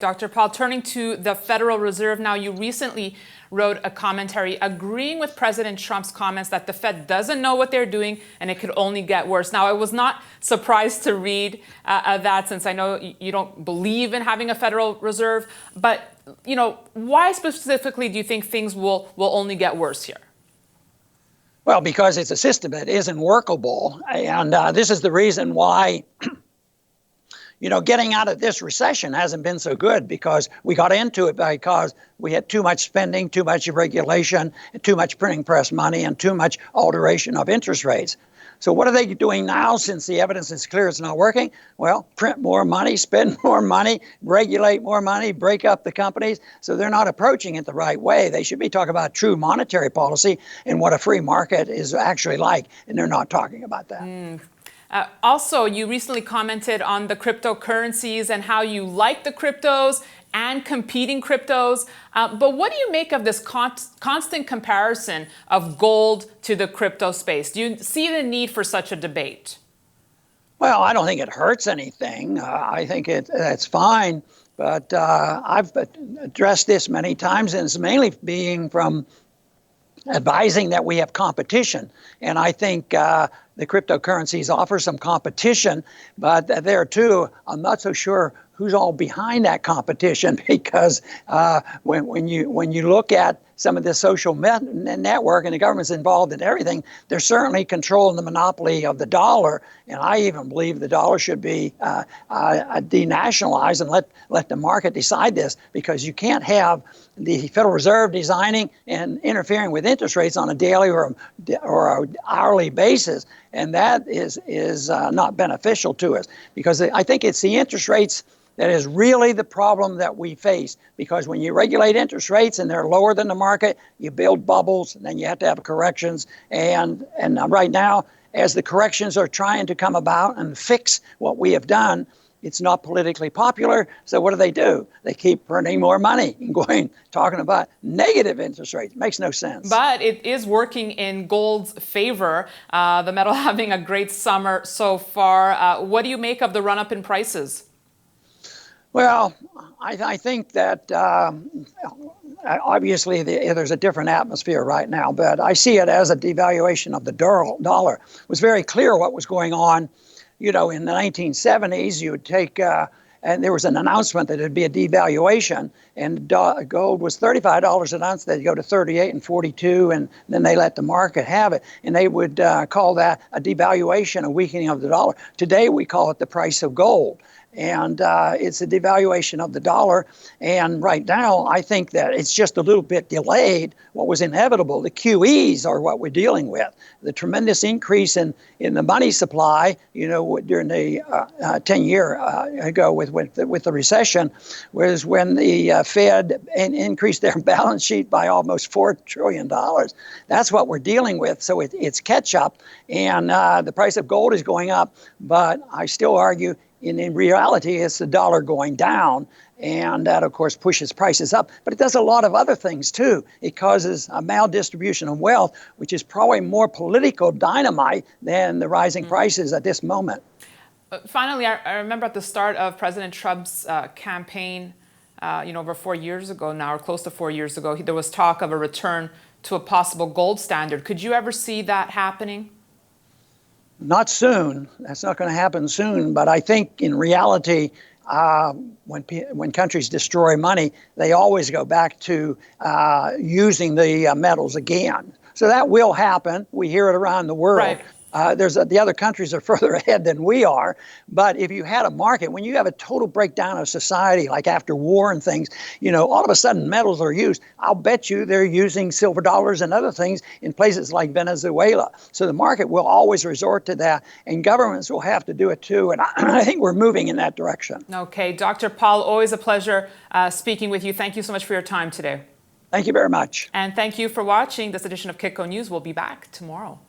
Dr. Paul, turning to the Federal Reserve now, you recently wrote a commentary agreeing with President Trump's comments that the Fed doesn't know what they're doing and it could only get worse. Now, I was not surprised to read that, since I know you don't believe in having a Federal Reserve. But, why specifically do you think things will only get worse here? Well, because it's a system that isn't workable. And this is the reason why getting out of this recession hasn't been so good, because we got into it because we had too much spending, too much regulation, too much printing press money, and too much alteration of interest rates. So what are they doing now, since the evidence is clear it's not working? Well, print more money, spend more money, regulate more money, break up the companies. So they're not approaching it the right way. They should be talking about true monetary policy and what a free market is actually like, and they're not talking about that. Also, you recently commented on the cryptocurrencies and how you like the cryptos and competing cryptos. But what do you make of this constant comparison of gold to the crypto space? Do you see the need for such a debate? Well, I don't think it hurts anything. I think it's fine. But I've addressed this many times, and it's mainly being from advising that we have competition. And I think the cryptocurrencies offer some competition, but there too, I'm not so sure who's all behind that competition, because when you look at some of the social network, and the government's involved in everything, they're certainly controlling the monopoly of the dollar. And I even believe the dollar should be denationalized and let the market decide this, because you can't have the Federal Reserve designing and interfering with interest rates on a daily or hourly basis. And that is not beneficial to us, because I think it's the interest rates that is really the problem that we face. Because when you regulate interest rates and they're lower than the market, you build bubbles, and then you have to have corrections. And right now, as the corrections are trying to come about and fix what we have done, it's not politically popular. So what do? They keep printing more money and talking about negative interest rates. Makes no sense. But it is working in gold's favor, the metal having a great summer so far. What do you make of the run-up in prices? Well, I think that obviously there's a different atmosphere right now, but I see it as a devaluation of the dollar. It was very clear what was going on. In the 1970s, you would take, and there was an announcement that it'd be a devaluation, and gold was $35 an ounce. They'd go to 38 and 42, and then they let the market have it. And they would call that a devaluation, a weakening of the dollar. Today, we call it the price of gold. And it's a devaluation of the dollar. And right now, I think that it's just a little bit delayed what was inevitable. The QEs are what we're dealing with. The tremendous increase in the money supply, during the 10-year ago with the recession, was when the Fed increased their balance sheet by almost $4 trillion. That's what we're dealing with. So it's catch up, and the price of gold is going up. But I still argue, in reality, it's the dollar going down, and that, of course, pushes prices up. But it does a lot of other things, too. It causes a maldistribution of wealth, which is probably more political dynamite than the rising prices at this moment. Finally, I remember at the start of President Trump's campaign, over 4 years ago now, or close to 4 years ago, there was talk of a return to a possible gold standard. Could you ever see that happening? Not soon. That's not going to happen soon. But I think in reality, when countries destroy money, they always go back to using the metals again. So that will happen. We hear it around the world. Right. The other countries are further ahead than we are. But if you had a market, when you have a total breakdown of society, like after war and things, all of a sudden metals are used. I'll bet you they're using silver dollars and other things in places like Venezuela. So the market will always resort to that, and governments will have to do it too. And I think we're moving in that direction. Okay, Dr. Paul, always a pleasure speaking with you. Thank you so much for your time today. Thank you very much. And thank you for watching this edition of Kitco News. We'll be back tomorrow.